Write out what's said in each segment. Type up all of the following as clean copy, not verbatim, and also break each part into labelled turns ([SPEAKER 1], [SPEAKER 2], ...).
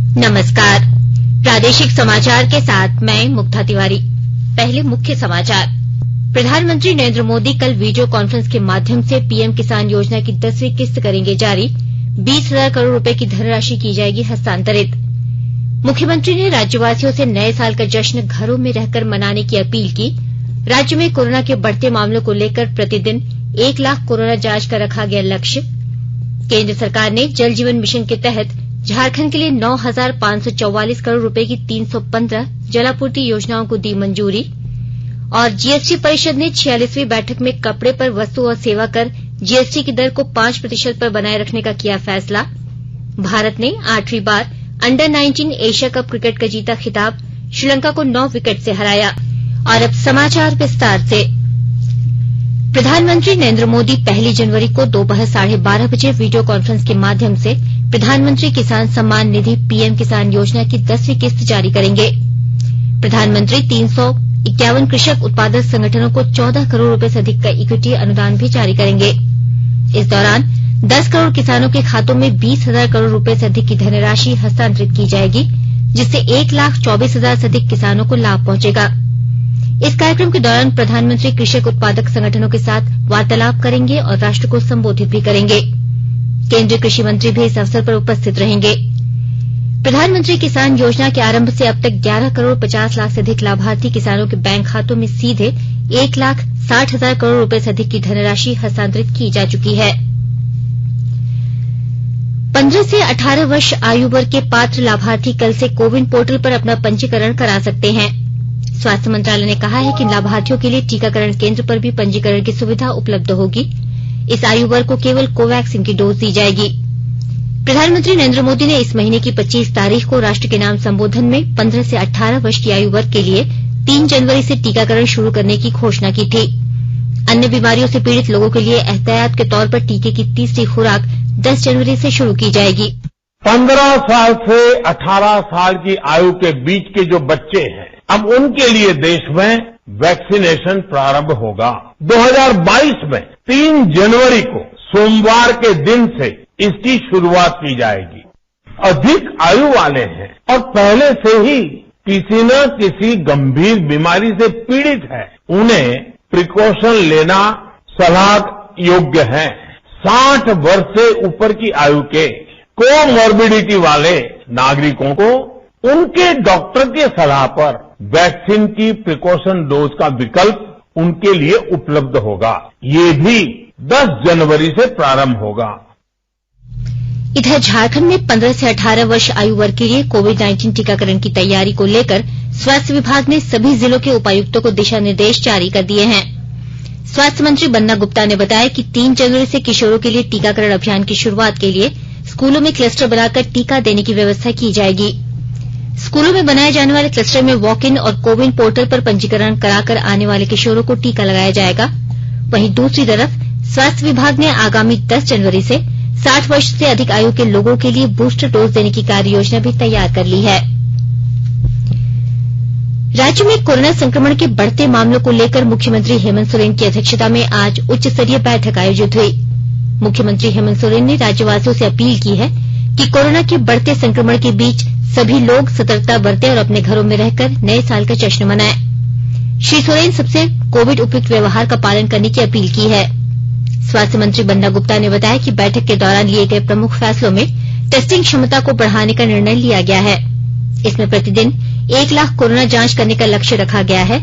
[SPEAKER 1] नमस्कार, प्रादेशिक समाचार के साथ मैं मुग्धा तिवारी। पहले मुख्य समाचार। प्रधानमंत्री नरेंद्र मोदी कल वीडियो कॉन्फ्रेंस के माध्यम से पीएम किसान योजना की 10वीं किस्त करेंगे जारी। 20,000 करोड़ रुपए की धनराशि की जाएगी हस्तांतरित। मुख्यमंत्री ने राज्यवासियों से नए साल का जश्न घरों में रहकर मनाने की अपील की। राज्य में कोरोना के बढ़ते मामलों को लेकर प्रतिदिन 1 लाख कोरोना जांच का रखा गया लक्ष्य। केंद्र सरकार ने जल जीवन मिशन के तहत झारखंड के लिए 9,544 करोड़ रुपए की 315 जलापूर्ति योजनाओं को दी मंजूरी। और जीएसटी परिषद ने 46वीं बैठक में कपड़े पर वस्तु और सेवा कर जीएसटी की दर को 5% पर बनाए रखने का किया फैसला। भारत ने 8वीं बार अंडर 19 एशिया कप क्रिकेट का जीता खिताब, श्रीलंका को 9 विकेट से हराया। और अब समाचार विस्तार से। प्रधानमंत्री नरेंद्र मोदी 1 जनवरी को दोपहर 12:30 बजे वीडियो कॉन्फ्रेंस के माध्यम से प्रधानमंत्री किसान सम्मान निधि पीएम किसान योजना की 10वीं किस्त जारी करेंगे। प्रधानमंत्री 351 कृषक उत्पादक संगठनों को 14 करोड़ रुपए से अधिक का इक्विटी अनुदान भी जारी करेंगे। इस दौरान 10 करोड़ किसानों के खातों में 20,000 करोड़ रुपए से अधिक की धनराशि हस्तांतरित की जाएगी, जिससे 1,24,000 से अधिक किसानों को लाभ पहुंचेगा। इस कार्यक्रम के दौरान प्रधानमंत्री कृषक उत्पादक संगठनों के साथ वार्तालाप करेंगे और राष्ट्र को संबोधित भी करेंगे। केंद्रीय कृषि मंत्री भी इस अवसर पर उपस्थित रहेंगे। प्रधानमंत्री किसान योजना के आरंभ से अब तक 11 करोड़ 50 लाख से अधिक लाभार्थी किसानों के बैंक खातों में सीधे 1,60,000 करोड़ रुपए से अधिक की धनराशि हस्तांतरित की जा चुकी है। 15 से 18 वर्ष आयु वर्ग के पात्र लाभार्थी कल से कोविन पोर्टल पर अपना पंजीकरण करा सकते हैं। स्वास्थ्य मंत्रालय ने कहा है कि लाभार्थियों के लिए टीकाकरण केंद्र पर भी पंजीकरण की सुविधा उपलब्ध होगी। इस आयु वर्ग को केवल कोवैक्सीन की डोज दी जाएगी। प्रधानमंत्री नरेंद्र मोदी ने इस महीने की 25 तारीख को राष्ट्र के नाम संबोधन में 15 से 18 वर्ष की आयु वर्ग के लिए 3 जनवरी से टीकाकरण शुरू करने की घोषणा की थी। अन्य बीमारियों से पीड़ित लोगों के लिए एहतियात के तौर पर टीके की तीसरी खुराक 10 जनवरी से शुरू की जाएगी।
[SPEAKER 2] 15 साल से 18 साल की आयु के बीच के जो बच्चे हैं, अब उनके लिए देश में वैक्सीनेशन प्रारंभ होगा। 2022 में 3 जनवरी को सोमवार के दिन से इसकी शुरुआत की जाएगी। अधिक आयु वाले हैं और पहले से ही किसी न किसी गंभीर बीमारी से पीड़ित है, उन्हें प्रिकॉशन लेना सलाह योग्य है। 60 वर्ष से ऊपर की आयु के कोमॉर्बिडिटी वाले नागरिकों को उनके डॉक्टर की सलाह पर वैक्सीन की प्रिकॉशन डोज का विकल्प उनके लिए उपलब्ध होगा। ये भी 10 जनवरी से प्रारंभ होगा।
[SPEAKER 1] इधर झारखंड में 15 से 18 वर्ष आयु वर्ग के लिए कोविड-19 टीकाकरण की तैयारी को लेकर स्वास्थ्य विभाग ने सभी जिलों के उपायुक्तों को दिशा निर्देश जारी कर दिए हैं। स्वास्थ्य मंत्री बन्ना गुप्ता ने बताया कि 3 जनवरी से किशोरों के लिए टीकाकरण अभियान की शुरुआत के लिए स्कूलों में क्लस्टर बनाकर टीका देने की व्यवस्था की जाएगी। स्कूलों में बनाए जाने वाले क्लस्टर में वॉक इन और कोविन पोर्टल पर पंजीकरण कराकर आने वाले किशोरों को टीका लगाया जाएगा। वहीं दूसरी तरफ स्वास्थ्य विभाग ने आगामी 10 जनवरी से 60 वर्ष से अधिक आयु के लोगों के लिए बूस्टर डोज देने की कार्य योजना भी तैयार कर ली है। राज्य में कोरोना संक्रमण के बढ़ते मामलों को लेकर मुख्यमंत्री हेमंत सोरेन की अध्यक्षता में आज उच्च स्तरीय बैठक आयोजित हुई। मुख्यमंत्री हेमंत सोरेन ने राज्यवासियों से अपील की है कि कोरोना के बढ़ते संक्रमण के बीच सभी लोग सतर्कता बरतें और अपने घरों में रहकर नए साल का जश्न मनाएं। श्री सोरेन सबसे कोविड उपयुक्त व्यवहार का पालन करने की अपील की है। स्वास्थ्य मंत्री बन्ना गुप्ता ने बताया कि बैठक के दौरान लिए गए प्रमुख फैसलों में टेस्टिंग क्षमता को बढ़ाने का निर्णय लिया गया है। इसमें प्रतिदिन 1 लाख कोरोना जांच करने का लक्ष्य रखा गया है।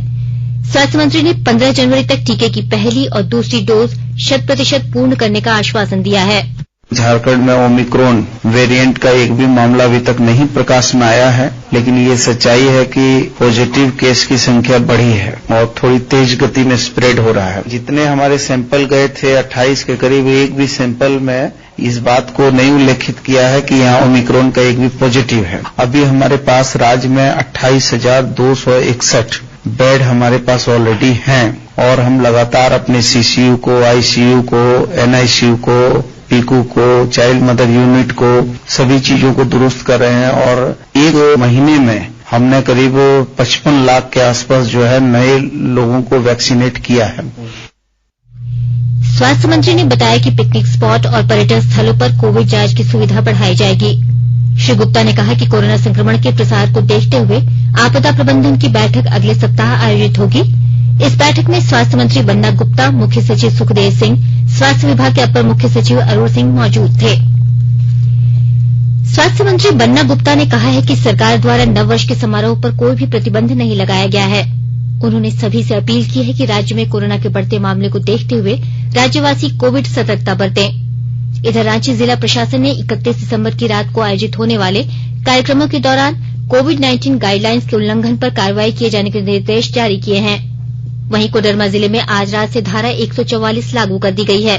[SPEAKER 1] स्वास्थ्य मंत्री ने 15 जनवरी तक टीके की पहली और दूसरी डोज 100% पूर्ण करने का आश्वासन दिया है।
[SPEAKER 3] झारखंड में ओमिक्रॉन वेरिएंट का एक भी मामला अभी तक नहीं प्रकाश में आया है, लेकिन ये सच्चाई है कि पॉजिटिव केस की संख्या बढ़ी है और थोड़ी तेज गति में स्प्रेड हो रहा है। जितने हमारे सैंपल गए थे 28 के करीब, एक भी सैंपल में इस बात को नहीं उल्लेखित किया है कि यहाँ ओमिक्रॉन का एक भी पॉजिटिव है। अभी हमारे पास राज्य में 28,261 बेड हमारे पास ऑलरेडी हैं और हम लगातार अपने सीसीयू को, आईसीयू को, एनआईसीयू को, पीकू को, चाइल्ड मदर यूनिट को, सभी चीजों को दुरुस्त कर रहे हैं और 1 महीने में हमने करीब 55 लाख के आसपास जो है नए लोगों को वैक्सीनेट किया है।
[SPEAKER 1] स्वास्थ्य मंत्री ने बताया कि पिकनिक स्पॉट और पर्यटन स्थलों पर कोविड जांच की सुविधा बढ़ाई जाएगी। श्री गुप्ता ने कहा कि कोरोना संक्रमण के प्रसार को देखते हुए आपदा प्रबंधन की बैठक अगले सप्ताह आयोजित होगी। इस बैठक में स्वास्थ्य मंत्री बन्ना गुप्ता, मुख्य सचिव सुखदेव सिंह, स्वास्थ्य विभाग के अपर मुख्य सचिव अरुण सिंह मौजूद थे। स्वास्थ्य मंत्री बन्ना गुप्ता ने कहा है कि सरकार द्वारा नववर्ष के समारोह पर कोई भी प्रतिबंध नहीं लगाया गया है। उन्होंने सभी से अपील की है कि राज्य में कोरोना के बढ़ते मामले को देखते हुए राज्यवासी कोविड सतर्कता बरतें। इधर रांची जिला प्रशासन ने 31 दिसंबर की रात को आयोजित होने वाले कार्यक्रमों के दौरान कोविड-19 गाइडलाइंस के उल्लंघन पर कार्रवाई किए जाने के निर्देश जारी किए हैं। वहीं कोडरमा जिले में आज रात से धारा 144 लागू कर दी गई है।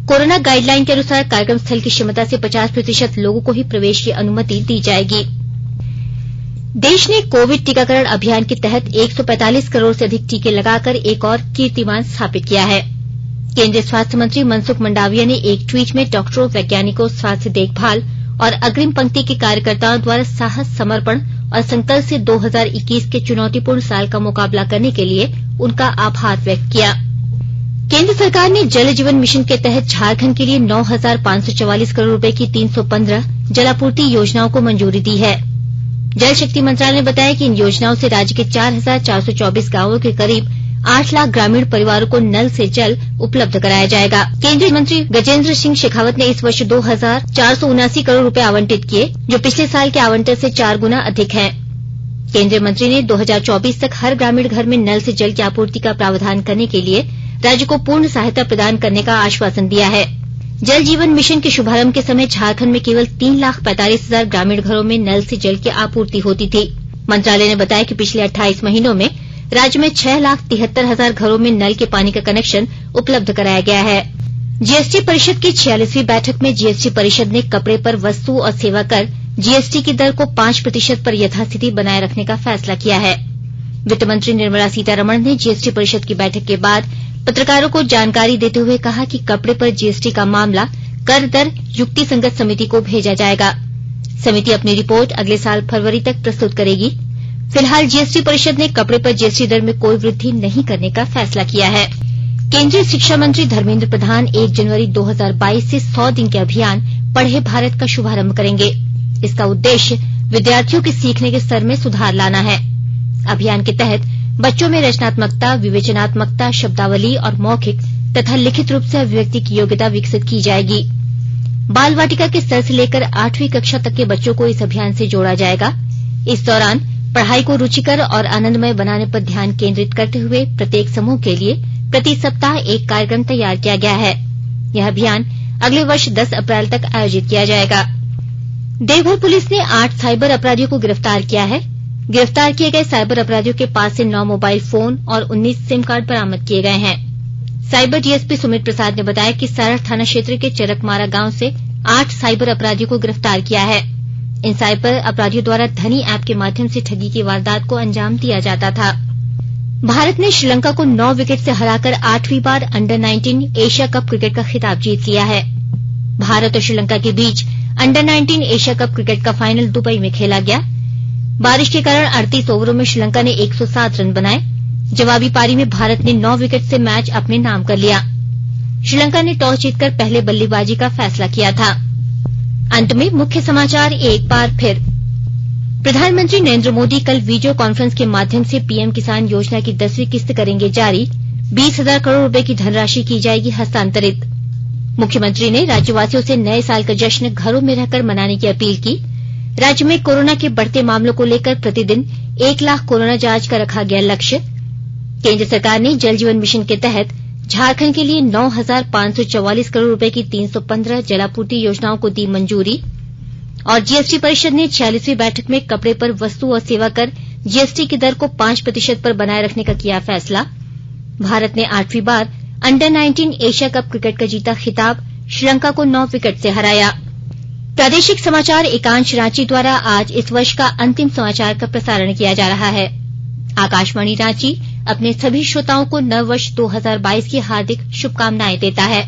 [SPEAKER 1] कोरोना गाइडलाइन के अनुसार कार्यक्रम स्थल की क्षमता से 50% लोगों को ही प्रवेश की अनुमति दी जाएगी। देश ने कोविड टीकाकरण अभियान के तहत 145 करोड़ से अधिक टीके लगाकर एक और कीर्तिमान स्थापित किया है। केंद्रीय स्वास्थ्य मंत्री मनसुख मंडाविया ने एक ट्वीट में डॉक्टरों, वैज्ञानिकों, स्वास्थ्य देखभाल और अग्रिम पंक्ति के कार्यकर्ताओं द्वारा साहस, समर्पण और संकल्प से 2021 के चुनौतीपूर्ण साल का मुकाबला करने के लिए उनका आभार व्यक्त किया। केंद्र सरकार ने जल जीवन मिशन के तहत झारखंड के लिए 9,544 करोड़ रुपए की 315 जलापूर्ति योजनाओं को मंजूरी दी है। जल शक्ति मंत्रालय ने बताया कि इन योजनाओं से राज्य के 4,424 गांवों के करीब 8 लाख ग्रामीण परिवारों को नल से जल उपलब्ध कराया जाएगा। केंद्रीय मंत्री गजेंद्र सिंह शेखावत ने इस वर्ष 2,479 करोड़ रुपए आवंटित किए, जो पिछले साल के आवंटन से 4 गुना अधिक है। केंद्रीय मंत्री ने 2024 तक हर ग्रामीण घर में नल से जल की आपूर्ति का प्रावधान करने के लिए राज्य को पूर्ण सहायता प्रदान करने का आश्वासन दिया है। जल जीवन मिशन के शुभारंभ के समय झारखंड में केवल 3,45,000 ग्रामीण घरों में नल से जल की आपूर्ति होती थी। मंत्रालय ने बताया कि पिछले 28 महीनों में राज्य में 6,73,000 घरों में नल के पानी का कनेक्शन उपलब्ध कराया गया है। जीएसटी परिषद की 46वीं बैठक में जीएसटी परिषद ने कपड़े पर वस्तु और सेवा कर जीएसटी की दर को 5% पर यथास्थिति बनाए रखने का फैसला किया है। वित्त मंत्री निर्मला सीतारमण ने जीएसटी परिषद की बैठक के बाद पत्रकारों को जानकारी देते हुए कहा कि कपड़े पर जीएसटी का मामला कर दर युक्तिसंगत समिति को भेजा जाएगा। समिति अपनी रिपोर्ट अगले साल फरवरी तक प्रस्तुत करेगी। फिलहाल जीएसटी परिषद ने कपड़े पर जीएसटी दर में कोई वृद्धि नहीं करने का फैसला किया है। केंद्रीय शिक्षा मंत्री धर्मेंद्र प्रधान 1 जनवरी 2022 से 100 दिन के अभियान पढ़े भारत का शुभारंभ करेंगे। इसका उद्देश्य विद्यार्थियों के सीखने के स्तर में सुधार लाना है। अभियान के तहत बच्चों में रचनात्मकता, विवेचनात्मकता, शब्दावली और मौखिक तथा लिखित रूप से अभिव्यक्ति की योग्यता विकसित की जाएगी। बाल वाटिका के स्तर से लेकर 8वीं कक्षा तक के बच्चों को इस अभियान से जोड़ा जाएगा। इस दौरान पढ़ाई को रुचिकर और आनंदमय बनाने पर ध्यान केंद्रित करते हुए प्रत्येक समूह के लिए प्रति सप्ताह एक कार्यक्रम तैयार किया गया है। यह अभियान अगले वर्ष 10 अप्रैल तक आयोजित किया जाएगा। देवघर पुलिस ने 8 साइबर अपराधियों को गिरफ्तार किया है। गिरफ्तार किए गए साइबर अपराधियों के पास से 9 मोबाइल फोन और 19 सिम कार्ड बरामद किए गए हैं। साइबर डीएसपी सुमित प्रसाद ने बताया कि सारठ थाना क्षेत्र के चरकमारा गांव से 8 साइबर अपराधियों को गिरफ्तार किया है। इन साइबर अपराधियों द्वारा धनी ऐप के माध्यम से ठगी की वारदात को अंजाम दिया जाता था। भारत ने श्रीलंका को 9 विकेट से हराकर 8वीं बार अंडर 19 एशिया कप क्रिकेट का खिताब जीत लिया है। भारत और श्रीलंका के बीच अंडर 19 एशिया कप क्रिकेट का फाइनल दुबई में खेला गया। बारिश के कारण 38 ओवरों में श्रीलंका ने 107 रन बनाए। जवाबी पारी में भारत ने 9 विकेट से मैच अपने नाम कर लिया। श्रीलंका ने टॉस जीतकर पहले बल्लेबाजी का फैसला किया था। अंत में मुख्य समाचार एक बार फिर। प्रधानमंत्री नरेंद्र मोदी कल वीडियो कॉन्फ्रेंस के माध्यम से पीएम किसान योजना की 10वीं किस्त करेंगे जारी। 20,000 करोड़ रुपए की धनराशि की जाएगी हस्तांतरित। मुख्यमंत्री ने राज्यवासियों से नए साल का जश्न घरों में रहकर मनाने की अपील की। राज्य में कोरोना के बढ़ते मामलों को लेकर प्रतिदिन 1 लाख कोरोना जांच का रखा गया लक्ष्य। केंद्र सरकार ने जल जीवन मिशन के तहत झारखंड के लिए 9,544 करोड़ रुपए की 315 जलापूर्ति योजनाओं को दी मंजूरी। और जीएसटी परिषद ने 46वीं बैठक में कपड़े पर वस्तु और सेवा कर जीएसटी की दर को 5% पर बनाए रखने का किया फैसला। भारत ने 8वीं बार अंडर 19 एशिया कप क्रिकेट का जीता खिताब, श्रीलंका को 9 विकेट से हराया। प्रादेशिक समाचार एकांश रांची द्वारा आज इस वर्ष का अंतिम समाचार का प्रसारण किया जा रहा है। आकाशवाणी रांची अपने सभी श्रोताओं को नववर्ष 2022 की हार्दिक शुभकामनाएं देता है।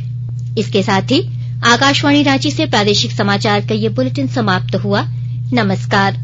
[SPEAKER 1] इसके साथ ही आकाशवाणी रांची से प्रादेशिक समाचार का ये बुलेटिन समाप्त हुआ। नमस्कार।